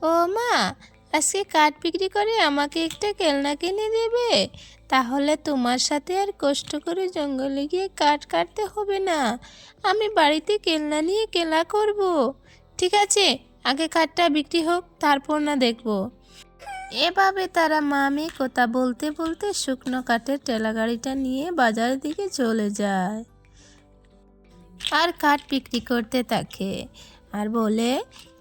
ও মা, আজকে কাঠ বিক্রি করে আমাকে একটা খেলনা কিনে দেবে? তাহলে তোমার সাথে আর কষ্ট করে জঙ্গলে গিয়ে কাঠ কাটতে হবে না। আমি বাড়িতে খেলনা নিয়ে খেলা করব। ঠিক আছে, আগে কাঠটা বিক্রি হোক, তারপর না দেখব। এভাবে তারা মা মেয়ে কথা বলতে বলতে শুকনো কাঠের ঠেলাগাড়িটা নিয়ে বাজারের দিকে চলে যায় আর কাঠ বিক্রি করতে থাকে আর বলে,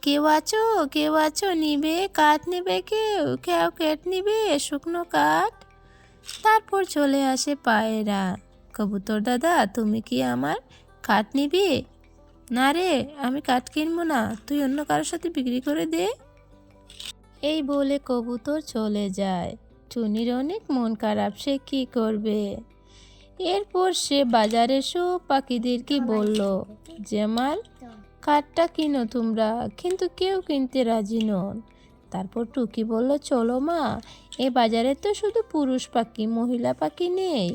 কেউ আছো, কেউ আছো, নিবে কাঠ, নিবে কেউ, কেউ কাঠ নিবে, শুকনো কাঠ। তারপর চলে আসে পায়রা। কবুতর দাদা, তুমি কি আমার কাঠ নিবি? না রে, আমি কাঠ কিনবো না, তুই অন্য কারোর সাথে বিক্রি করে দে। এই বলে কবুতর চলে যায়। টুনির অনেক মন খারাপ, সে কি করবে। এরপর সে বাজারে সব পাখিদেরকে বলল যে আমার কাঠটা কিনো তোমরা, কিন্তু কেউ কিনতে রাজি নন। তারপর টুকি বলল, চলো মা, এ বাজারে তো শুধু পুরুষ পাখি, মহিলা পাখি নেই।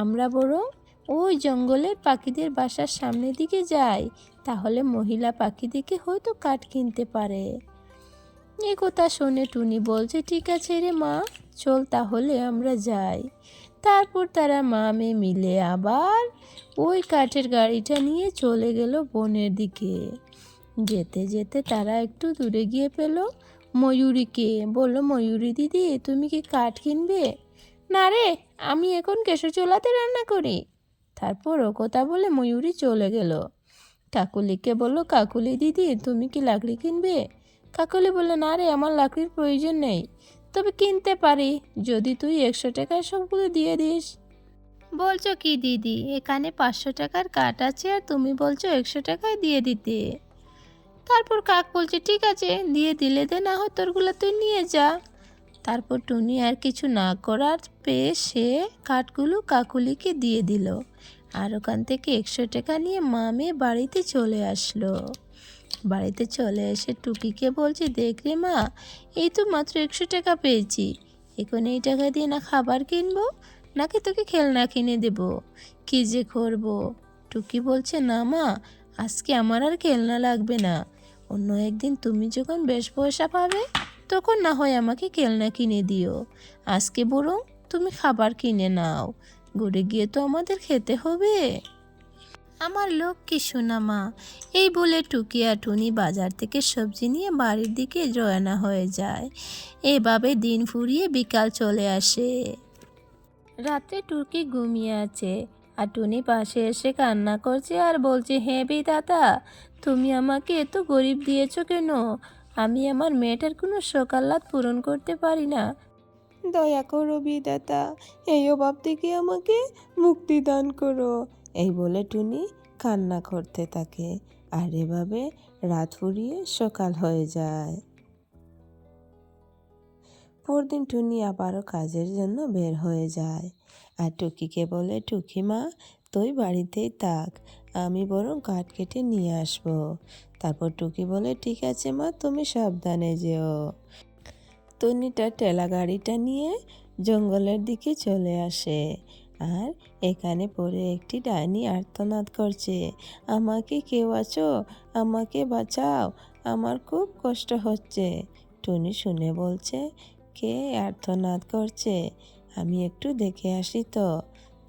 আমরা বরং ওই জঙ্গলের পাখিদের বাসার সামনের দিকে যাই, তাহলে মহিলা পাখিদেরকে হয়তো কাঠ কিনতে পারে। এ কথা শুনে টুনি বলছে, ঠিক আছে রে মা, চল তাহলে আমরা যাই। তারপর তারা মা মেয়ে মিলে আবার ওই কাঠের গাড়িটা নিয়ে চলে গেল বনের দিকে। যেতে যেতে তারা একটু দূরে গিয়ে পেল ময়ূরীকে। বলল, ময়ূরী দিদি, তুমি কি কাঠ কিনবে? না রে, আমি এখন গ্যাসের চুলাতে রান্না করি। তারপর ও কথা বলে ময়ূরী চলে গেল। কাকুলিকে বলল, কাকুলি দিদি, তুমি কি লাকড়ি কিনবে? কাকুলি বলল, না রে, আমার লাকড়ির প্রয়োজন নেই, তবে কিনতে পারি যদি তুই 100 টাকায় সবগুলো দিয়ে দিস। বলছো কি দিদি, এখানে 500 টাকার কাঠ আছে আর তুমি বলছো 100 টাকায় দিয়ে দিতে? তারপর কাক বলছে, ঠিক আছে, দিয়ে দিলে দে, না হয় তোরগুলো তুই নিয়ে যা। তারপর টুনি আর কিছু না করার পেয়ে সে কাঠগুলো কাকুলিকে দিয়ে দিল আর ওখান থেকে 100 টাকা নিয়ে মা মেয়ে বাড়িতে চলে আসলো। বাড়িতে চলে এসে টুকিকে বলছে, দেখ রে মা, এই তো মাত্র 100 টাকা পেয়েছি। এখন এই টাকা দিয়ে না খাবার কিনবো, নাকি তোকে খেলনা কিনে দেব, কি যে করব। টুকি বলছে, না মা, আজকে আমার আর খেলনা লাগবে না। অন্য একদিন তুমি যখন বেশ পয়সা পাবে, তখন না হয় আমাকে খেলনা কিনে দিও। আজকে বরং তুমি খাবার কিনে নাও, ঘুরে গিয়ে তো আমাদের খেতে হবে। আমার লক্ষ্মী সোনা মা। এই বলে টুকি আর টুনি বাজার থেকে সবজি নিয়ে বাড়ির দিকে রওনা হয়ে যায়। এভাবে দিন ফুরিয়ে বিকাল চলে আসে। রাতে টুকি ঘুমিয়ে আছে আর টুনি পাশে এসে কান্না করছে আর বলছে, হে বিধাতা, তুমি আমাকে এত গরিব দিয়েছো কেন? আমি আমার মেয়েটার কোনো সকাল্লাদ পূরণ করতে পারি না। দয়া করো বিধাতা, এই অভাব থেকে আমাকে মুক্তি দান করো। এই বলে টুনি কান্না করতে থাকে আর এভাবে রাত ফুরিয়ে সকাল হয়ে যায়। পরদিন টুনি আবারও কাজের জন্য বের হয়ে যায় আর টুকিকে বলে, টুকি মা, তুই বাড়িতেই থাক, আমি বরং কাঠ কেটে নিয়ে আসবো। তারপর টুকি বলে, ঠিক আছে মা, তুমি সাবধানে যেও। টুনিটা ঠেলা গাড়িটা নিয়ে জঙ্গলের দিকে চলে আসে আর এখানে পড়ে একটি ডাইনি আর্তনাদ করছে, আমাকে কেউ আছো, আমাকে বাঁচাও, আমার খুব কষ্ট হচ্ছে। টুনি শুনে বলছে, কে আর্তনাদ করছে, আমি একটু দেখে আসি তো।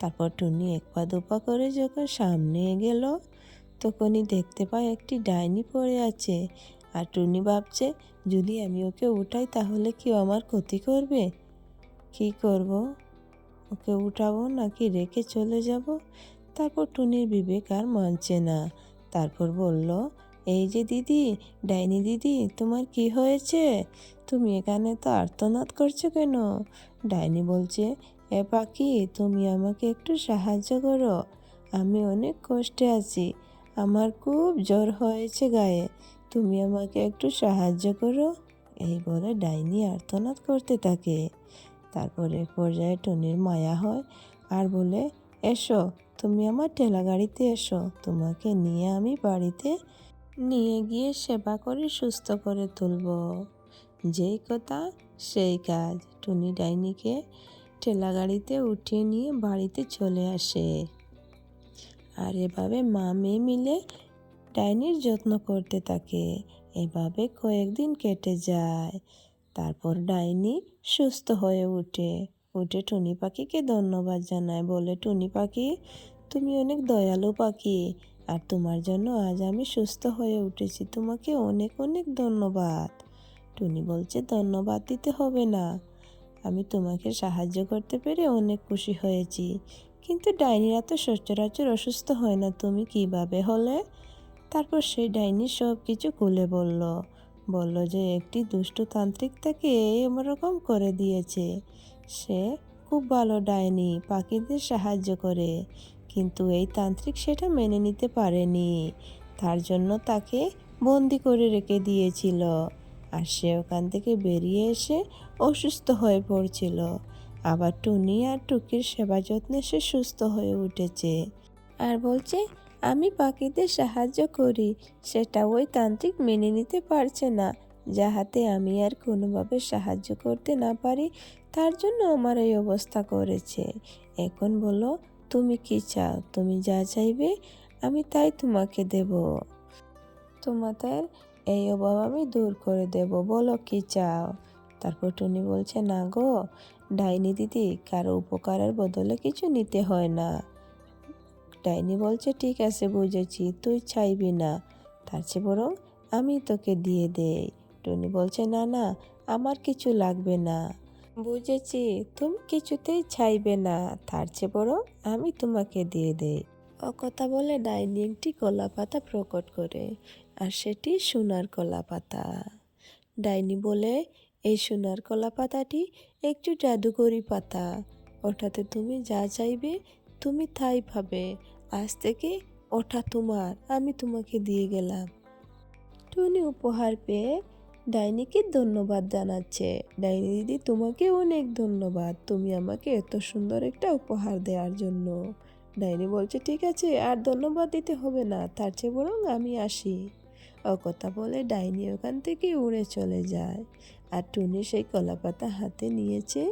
তারপর টুনি এক পা দুপা করে যখন সামনে গেল, তখনই দেখতে পায় একটি ডাইনি পড়ে আছে। আর টুনি ভাবছে, যদি আমি ওকে উঠাই তাহলে কি আমার ক্ষতি করবে? কি করব, ওকে উঠাবো নাকি রেখে চলে যাব? তারপর টুনির বিবেক আর মানছে না। তারপর বলল, এই যে দিদি, ডাইনি দিদি, তোমার কি হয়েছে? তুমি এখানে তো আর্তনাদ করছো কেন? ডাইনি বলছে, এ পাখি, তুমি আমাকে একটু সাহায্য করো, আমি অনেক কষ্টে আছি, আমার খুব জ্বর হয়েছে গায়ে, তুমি আমাকে একটু সাহায্য করো। এই বলে ডাইনি আর্তনাদ করতে থাকে। তারপর এক পর্যায়ে টুনির মায়া হয় আর বলে, এসো, তুমি আমার ঠেলা গাড়িতে এসো, তোমাকে নিয়ে আমি বাড়িতে নিয়ে গিয়ে সেবা করে সুস্থ করে তুলব। যেই কথা সেই কাজ, টুনি ডাইনিকে ঠেলা গাড়িতে উঠিয়ে নিয়ে বাড়িতে চলে আসে আর এভাবে মা মেয়ে মিলে ডাইনির যত্ন করতে থাকে। এভাবে কয়েকদিন কেটে যায়। তারপর ডাইনি সুস্থ হয়ে উঠে টুনি পাখিকে ধন্যবাদ জানায়, বলে, টুনি পাখি, তুমি অনেক দয়ালু পাখি, আর তোমার জন্য আজ আমি সুস্থ হয়ে উঠেছি। তোমাকে অনেক অনেক ধন্যবাদ। টুনি বলছে, ধন্যবাদ দিতে হবে না, আমি তোমাকে সাহায্য করতে পেরে অনেক খুশি হয়েছি। কিন্তু ডাইনিরা তো সচরাচর অসুস্থ হয় না, তুমি কিভাবে হলে? তারপর সেই ডাইনি সব কিছু খুলে বলল যে একটি দুষ্টু তান্ত্রিক তাকে এরকম করে দিয়েছে। সে খুব ভালো ডাইনি, পাখিদের সাহায্য করে, কিন্তু এই তান্ত্রিক সেটা মেনে নিতে পারেনি। তার জন্য তাকে বন্দি করে রেখে দিয়েছিল, আর সে ওখান থেকে বেরিয়ে এসে অসুস্থ হয়ে পড়ছিল। আবার টুনি আর টুকির সেবা যত্নে সে সুস্থ হয়ে উঠেছে আর বলছে, আমি পাখিদের সাহায্য করি, সেটা ওই তান্ত্রিক মেনে নিতে পারছে না, যাহাতে আমি আর কোনোভাবে সাহায্য করতে না পারি, তার জন্য আমার এই অবস্থা করেছে। এখন বলো, তুমি কি চাও? তুমি যা চাইবে আমি তাই তোমাকে দেব। তোমাদের এই অভাব আমি দূর করে দেব, বলো কি চাও? তারপর টুনি বলছে, না গো ডাইনি দিদি, কারো উপকারের বদলে কিছু নিতে হয় না। ডাইনি বলছে, ঠিক আছে বুঝেছি, তুই চাইবি না, তার চেয়ে বরং আমি তোকে দিয়ে দেই। টুনি বলছে, না না, আমার কিছু লাগবে না। বুঝেছি, তুমি কিছুতেই চাইবে না, তার চেয়ে বরং আমি তোমাকে দিয়ে দেই। ও কথা বলে ডাইনি একটি কলা পাতা প্রকট করে, আর সেটি সোনার কলা পাতা। ডাইনি বলে, এই সোনার কলা পাতাটি একটু জাদুকরি পাতা, ওটাতে তুমি যা চাইবে তুমি তাই পাবে, আজ থেকে ওটা তোমার, আমি তোমাকে দিয়ে গেলাম। টুনি উপহার পেয়ে ডাইনিকে ধন্যবাদ জানাচ্ছে, ডাইনি দিদি তোমাকে অনেক ধন্যবাদ, তুমি আমাকে এত সুন্দর একটা উপহার দেওয়ার জন্য। ডাইনি বলছে, ঠিক আছে, আর ধন্যবাদ দিতে হবে না, তার চেয়ে বরং আমি আসি। ও কথা বলে ডাইনি ওখান থেকে উড়ে চলে যায়, আর টুনি সেই কলাপাতা হাতে নিয়েছে।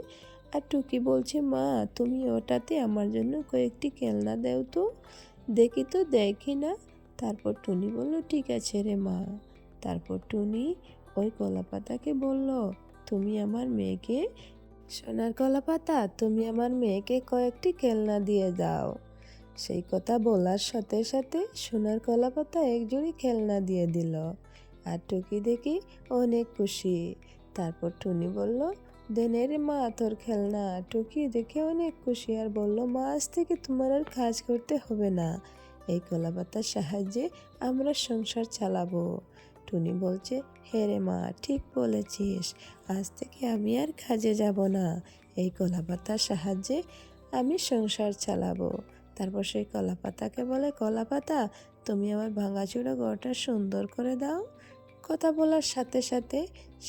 আর টুকি বলছে, মা তুমি ওটাতে আমার জন্য কয়েকটি খেলনা দেও তো, দেখি না। তারপর টুনি বলল, ঠিক আছে রে মা। তারপর টুনি ওই কলাপাতাকে বলল, তুমি আমার মেয়েকে, সোনার কলাপাতা, তুমি আমার মেয়েকে কয়েকটি খেলনা দিয়ে দাও। সেই কথা বলার সাথে সাথে সোনার কলাপাতা এক জোড়ি খেলনা দিয়ে দিল, আর টুকি দেখি অনেক খুশি। তারপর টুনি বলল, দেনে রে মা তোর খেলনা। টুকি দেখে অনেক খুশি আর বলল, মা আজ থেকে তোমার আর কাজ করতে হবে না, এই কলাপাতার সাহায্যে আমরা সংসার চালাবো। টুনি বলছে, হে রে মা, ঠিক বলেছিস, আজ থেকে আমি আর কাজে যাব না, এই কলাপাতার সাহায্যে আমি সংসার চালাবো। তারপর সেই কলাপাতাকে বলে, কলাপাতা তুমি আমার ভাঙাচোরা ঘরটা সুন্দর করে দাও। কথা বলার সাথে সাথে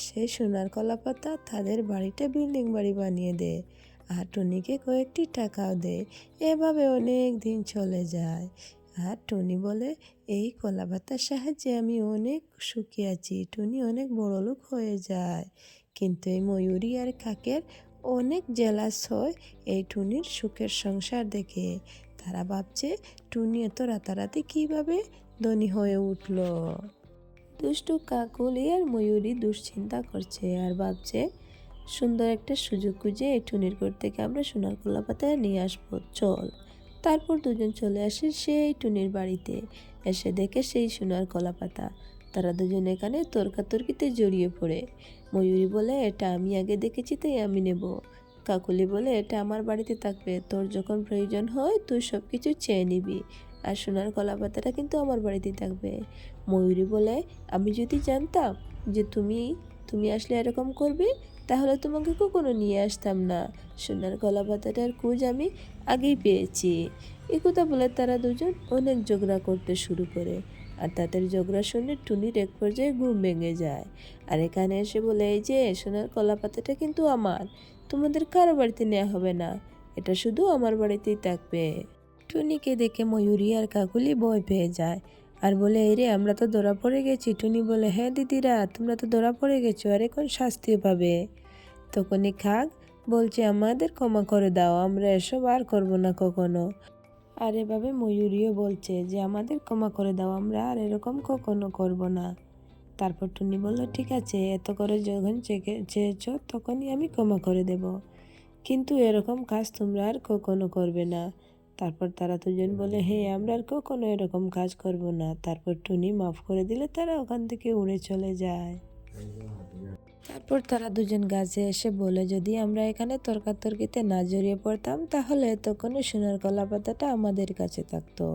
সেই সোনার কলাপাতা তাদের বাড়িটা বিল্ডিং বাড়ি বানিয়ে দেয়, আর টুনিকে কয়েকটি টাকাও দেয়। এভাবে অনেক দিন চলে যায়, আর টুনি বলে, এই কলাপাতার সাহায্যে আমি অনেক সুখী আছি। টুনি অনেক বড়লোক হয়ে যায়, কিন্তু এই ময়ূরী আর কাকের অনেক জেলাস হয় এই টুনির সুখের সংসার দেখে। তারা ভাবছে, টুনি এত রাতারাতি কিভাবে ধনী হয়ে উঠল। দুষ্টু কাকুলি আর ময়ূরী দুশ্চিন্তা করছে আর ভাবছে, সুন্দর একটা সুযোগ খুঁজে এই টুনির ঘর থেকে আমরা সোনার কলাপাতা নিয়ে আসবো, চল। তারপর দুজন চলে আসে সেই টুনির বাড়িতে, এসে দেখে সেই সোনার কলাপাতা। তারা দুজন এখানে তর্কাতর্কিতে জড়িয়ে পড়ে। ময়ূরী বলে, এটা আমি আগে দেখেছি তাই আমি নেব। কাকুলি বলে, এটা আমার বাড়িতে থাকবে, তোর যখন প্রয়োজন হয় তুই সব কিছু চেয়ে নিবি, আর সোনার কলাপাতাটা কিন্তু আমার বাড়িতেই থাকবে। ময়ূরী বলে, আমি যদি জানতাম যে তুমি আসলে এরকম করবে, তাহলে তোমাকে কখনো নিয়ে আসতাম না, সোনার কলাপাতাটার খোঁজ আমি আগেই পেয়েছি। এই কথা বলে তারা দুজন অনেক ঝগড়া করতে শুরু করে, আর তাদের ঝগড়া শুনে টুনির এক পর্যায়ে ঘুম ভেঙে যায়, আর এখানে এসে বলে, এই যে সোনার কলাপাতাটা কিন্তু আমার, তোমাদের কারো বাড়িতে নেওয়া হবে না, এটা শুধু আমার বাড়িতেই থাকবে। টুনিকে দেখে ময়ূরী আর কাকুলি ভয় পেয়ে যায় আর বলে, এই রে আমরা তো ধরা পড়ে গেছি। টুনি বলে, হ্যাঁ দিদিরা, তোমরা তো ধরা পড়ে গেছো, আর এখন শাস্তিও পাবে। তখনই কাক বলছে, আমাদের ক্ষমা করে দাও, আমরা এসব আর করবো না কখনো। আর এভাবে ময়ূরীও বলছে যে আমাদের ক্ষমা করে দাও, আমরা আর এরকম কখনো করব না। তারপর টুনি বলল, ঠিক আছে, এত করে যখন চেয়েছ তখনই আমি ক্ষমা করে দেব, কিন্তু এরকম কাজ তোমরা আর কখনো করবে না। তারপর তারা দুজন বলে, হ্যাঁ, আমরা আর কখনো এরকম কাজ করব না। তারপর টুনি মাফ করে দিলে তারা ওখান থেকে উড়ে চলে যায়। তারপর তারা দুজন গাছে এসে বলে, যদি আমরা এখানে তর্কাতর্কিতে না জড়িয়ে পড়তাম তাহলে এতক্ষণে সোনার কলা পাতাটা আমাদের কাছে থাকতো।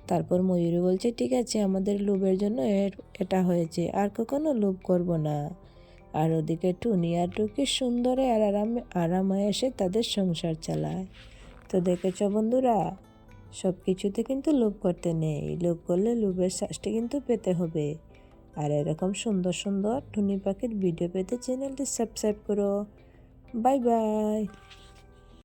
তারপর ময়ূরী বলছে, ঠিক আছে, আমাদের লোভের জন্য এটা হয়েছে, আর কখনো লোভ করব না। আর ওদিকে টুনি আর টুকি সুন্দরে আর আরামে এসে তাদের সংসার চালায়। তো দেখেছ বন্ধুরা, সব কিছুতে কিন্তু লোভ করতে নেই, লোভ করলে লোভের শাস্তি কিন্তু পেতে হবে। আর এরকম সুন্দর সুন্দর টুনি পাখির ভিডিও পেতে চ্যানেলটি সাবস্ক্রাইব করো। Bye bye.